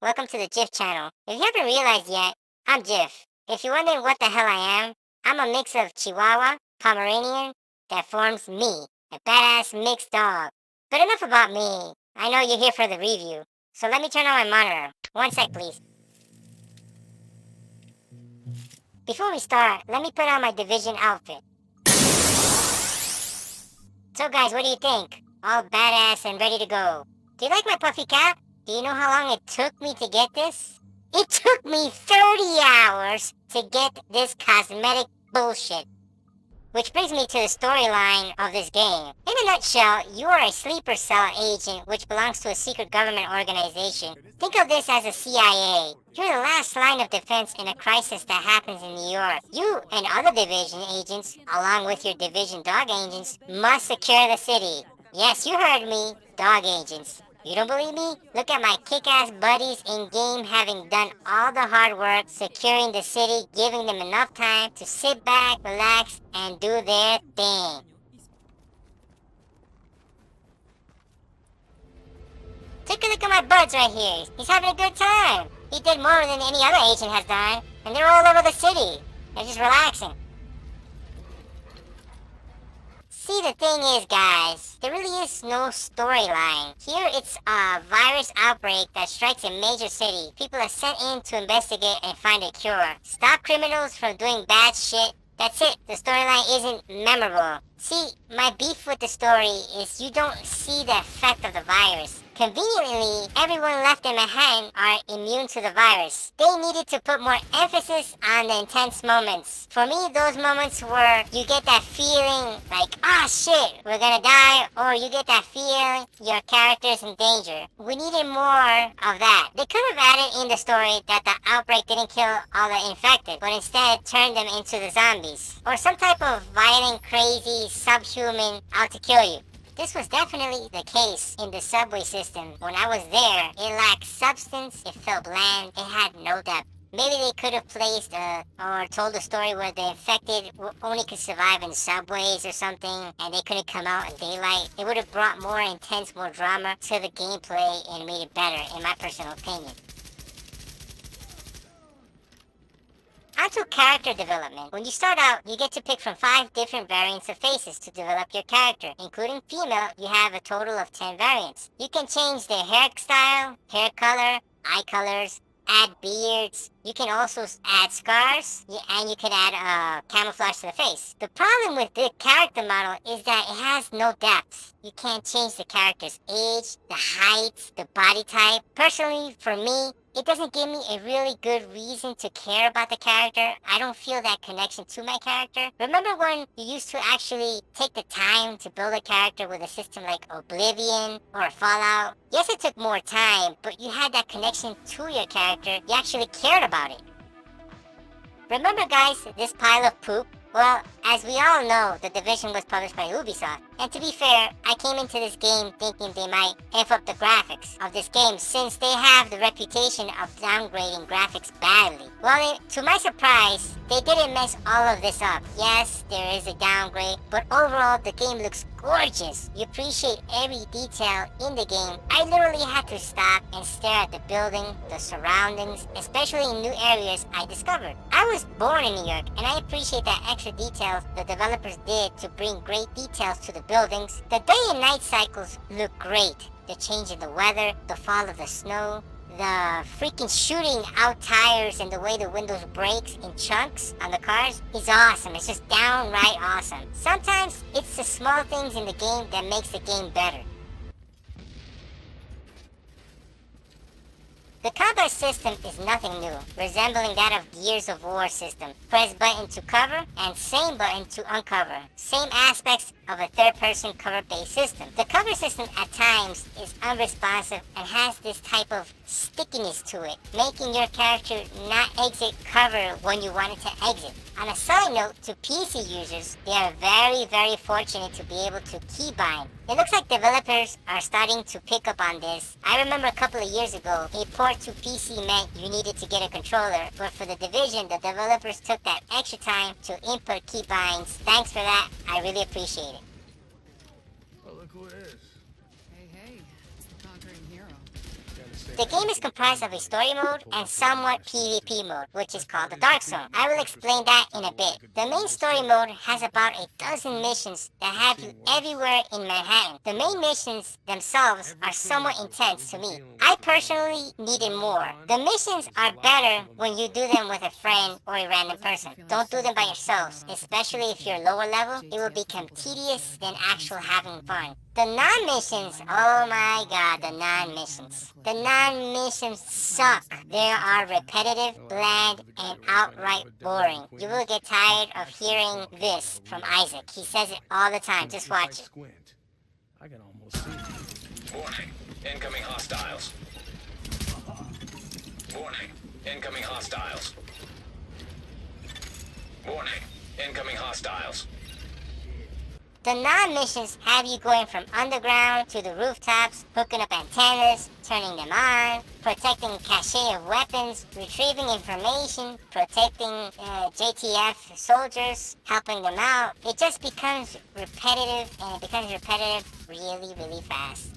welcome to the Jiff channel. If you haven't realized yet, I'm Jiff. If you're wondering what the hell I am, I'm a mix of Chihuahua, Pomeranian, that forms me, a badass mixed dog. But enough about me. I know you're here for the review, so let me turn on my monitor. One sec, please. Before we start, let me put on my Division outfit. So guys, what do you think? All badass and ready to go. Do you like my puffy cap? Do you know how long it took me to get this? It took me 30 hours to get this cosmetic bullshit. Which brings me to the storyline of this game. In a nutshell, you are a sleeper cell agent which belongs to a secret government organization. Think of this as a CIA. You're the last line of defense in a crisis that happens in New York. You and other Division agents, along with your Division dog agents, must secure the city. Yes, you heard me, dog agents. You don't believe me? Look at my kick-ass buddies in-game having done all the hard work, securing the city, giving them enough time to sit back, relax, and do their thing. Take a look at my buds right here. He's having a good time. He did more than any other agent has done, and they're all over the city. They're just relaxing. See, the thing is, guys, there really is no storyline. Here, it's a virus outbreak that strikes a major city. People are sent in to investigate and find a cure. Stop criminals from doing bad shit. That's it. The storyline isn't memorable. See, my beef with the story is you don't see the effect of the virus. Conveniently, everyone left in Manhattan are immune to the virus. They needed to put more emphasis on the intense moments. For me, those moments where you get that feeling like, ah shit, we're gonna die, or you get that feeling your character's in danger. We needed more of that. They could have added in the story that the outbreak didn't kill all the infected, but instead turned them into the zombies. Or some type of violent, crazy, subhuman out to kill you. This was definitely the case in the subway system. When I was there, it lacked substance, it felt bland, it had no depth. Maybe they could have placed or told a story where the infected only could survive in subways or something, and they couldn't come out in daylight. It would have brought more intense, more drama to the gameplay and made it better, in my personal opinion. Onto character development. When you start out, you get to pick from 5 different variants of faces to develop your character. Including female, you have a total of 10 variants. You can change their hairstyle, hair color, eye colors, add beards. You can also add scars, and you can add camouflage to the face. The problem with the character model is that it has no depth. You can't change the character's age, the height, the body type. Personally, for me, it doesn't give me a really good reason to care about the character. I don't feel that connection to my character. Remember when you used to actually take the time to build a character with a system like Oblivion or Fallout? Yes, it took more time, but you had that connection to your character. You actually cared about it. Remember, guys, this pile of poop? Well, as we all know, The Division was published by Ubisoft. And to be fair, I came into this game thinking they might amp up the graphics of this game since they have the reputation of downgrading graphics badly. Well, to my surprise, they didn't mess all of this up. Yes, there is a downgrade, but overall the game looks gorgeous. You appreciate every detail in the game. I literally had to stop and stare at the building, the surroundings, especially in new areas I discovered. I was born in New York, and I appreciate that extra details the developers did to bring great details to the buildings. The day and night cycles look great. The change in the weather, the fall of the snow, the freaking shooting out tires and the way the windows breaks in chunks on the cars is awesome. It's just downright awesome. Sometimes it's the small things in the game that makes the game better. The combat system is nothing new, resembling that of Gears of War system. Press button to cover and same button to uncover. Same aspects of a third-person cover-based system. The cover system at times is unresponsive and has this type of stickiness to it, making your character not exit cover when you want it to exit. On a side note, to PC users, they are very fortunate to be able to keybind. It looks like developers are starting to pick up on this. I remember a couple of years ago, a port to PC meant you needed to get a controller, but for the Division, the developers took that extra time to input keybinds. Thanks for that, I really appreciate it. Oh, look who it is. Hey, it's the conquering hero. Gotta say The game is comprised of a story mode and somewhat PvP mode, which is called the Dark Zone. I will explain that in a bit. The main story mode has about a dozen missions that have you everywhere in Manhattan. The main missions themselves are somewhat intense to me. I personally needed more. The missions are better when you do them with a friend or a random person. Don't do them by yourselves, especially if you're lower level. It will become tedious than actual having fun. The non-missions, oh my god, the non-missions. The non-missions suck. They are repetitive, bland, and outright boring. You will get tired of hearing this from Isaac. He says it all the time. Just watch it. I can almost see it. Warning. Incoming hostiles. Warning. Incoming hostiles. Warning. Incoming hostiles. The non-missions have you going from underground to the rooftops, hooking up antennas, turning them on, protecting a cache of weapons, retrieving information, protecting JTF soldiers, helping them out. It just becomes repetitive, and it becomes repetitive really, really fast.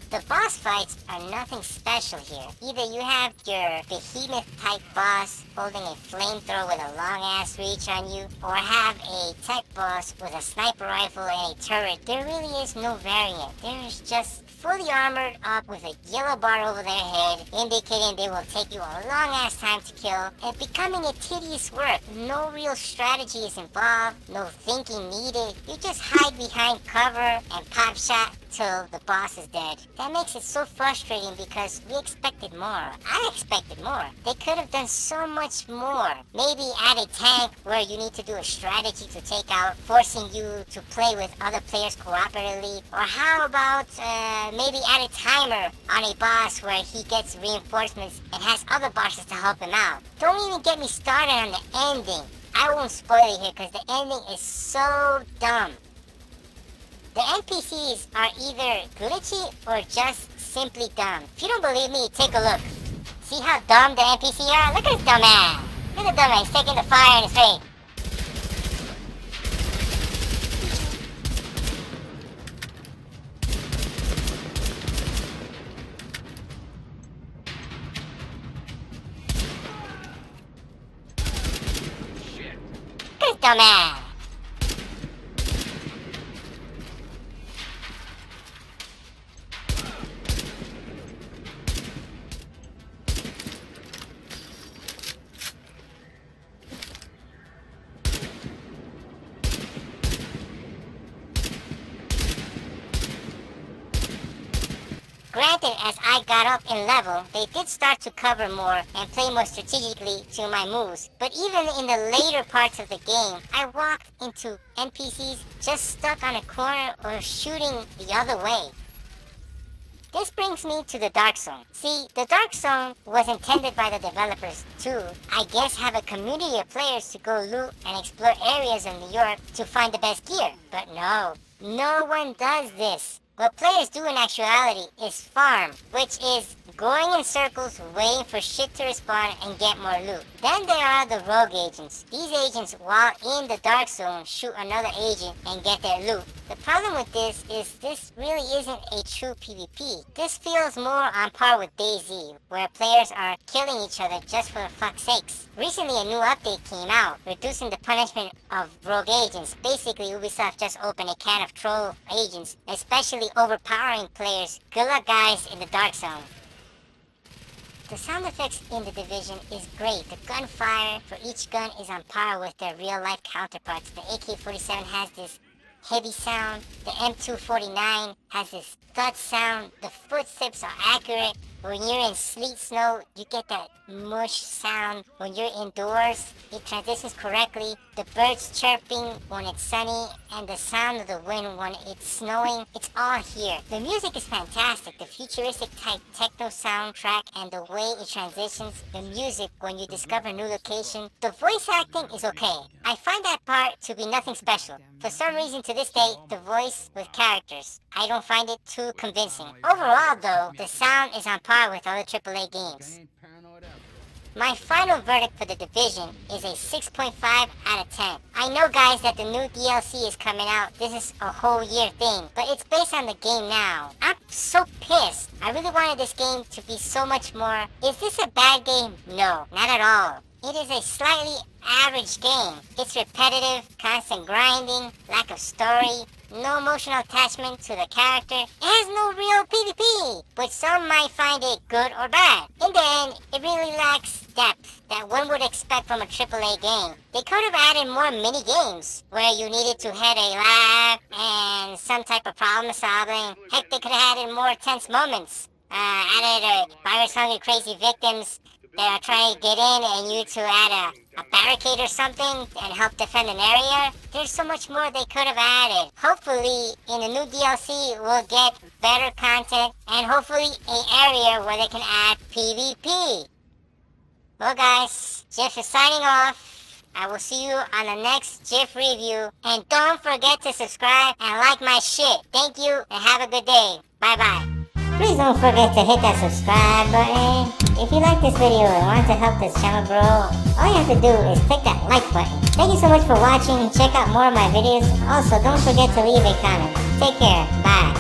The boss fights are nothing special here. Either you have your behemoth-type boss holding a flamethrower with a long-ass reach on you, or have a tech boss with a sniper rifle and a turret. There really is no variant. There's just fully armored up with a yellow bar over their head, indicating they will take you a long-ass time to kill, and becoming a tedious work. No real strategy is involved, no thinking needed. You just hide behind cover and pop shot till the boss is dead. That makes it so frustrating because we expected more. I expected more. They could have done so much more. Maybe add a tank where you need to do a strategy to take out, forcing you to play with other players cooperatively. Or how about maybe add a timer on a boss where he gets reinforcements and has other bosses to help him out. Don't even get me started on the ending. I won't spoil it here because the ending is so dumb. The NPCs are either glitchy or just simply dumb. If you don't believe me, take a look. See how dumb the NPCs are? Look at this dumb man. Look at the dumb man. He's taking the fire in his face. Look at this dumb man. Granted, as I got up in level, they did start to cover more and play more strategically to my moves. But even in the later parts of the game, I walked into NPCs just stuck on a corner or shooting the other way. This brings me to the Dark Zone. See, the Dark Zone was intended by the developers to, I guess, have a community of players to go loot and explore areas of New York to find the best gear. But no one does this. What players do in actuality is farm, which is going in circles waiting for shit to respawn and get more loot. Then there are the rogue agents. These agents, while in the Dark Zone, shoot another agent and get their loot. The problem with this is this really isn't a true PvP. This feels more on par with DayZ, where players are killing each other just for fuck's sakes. Recently a new update came out, reducing the punishment of rogue agents. Basically, Ubisoft just opened a can of troll agents, especially overpowering players. Good luck guys in the Dark Zone. The sound effects in The Division is great. The gunfire for each gun is on par with their real-life counterparts. The AK-47 has this heavy sound. The M249 has this thud sound. The footsteps are accurate. When you're in sleet snow, you get that mush sound. When you're indoors, it transitions correctly. The birds chirping when it's sunny and the sound of the wind when it's snowing, it's all here. The music is fantastic. The futuristic type techno soundtrack and the way it transitions, the music when you discover a new location. The voice acting is okay. I find that part to be nothing special. For some reason to this day, the voice with characters, I don't find it too convincing. Overall though, the sound is on par with other AAA games. My final verdict for The Division is a 6.5 out of 10. I know guys that the new DLC is coming out. This is a whole year thing, but it's based on the game now. I'm so pissed. I really wanted this game to be so much more. Is this a bad game? No, not at all. It is a slightly average game. It's repetitive, constant grinding, lack of story, no emotional attachment to the character. It has no real PvP, but some might find it good or bad. In the end, it really lacks depth that one would expect from a AAA game. They could have added more mini games where you needed to head a lab and some type of problem solving. Heck, they could have added more tense moments. Added virus-hungry crazy victims that are trying to get in and you to add a barricade or something and help defend an area. There's so much more they could have added. Hopefully, in the new DLC, we'll get better content and hopefully an area where they can add PvP. Well guys, Jiff is signing off. I will see you on the next Jiff review. And don't forget to subscribe and like my shit. Thank you and have a good day. Bye bye. Please don't forget to hit that subscribe button. If you like this video and want to help this channel grow, all you have to do is click that like button. Thank you so much for watching. Check out more of my videos. Also, don't forget to leave a comment. Take care. Bye.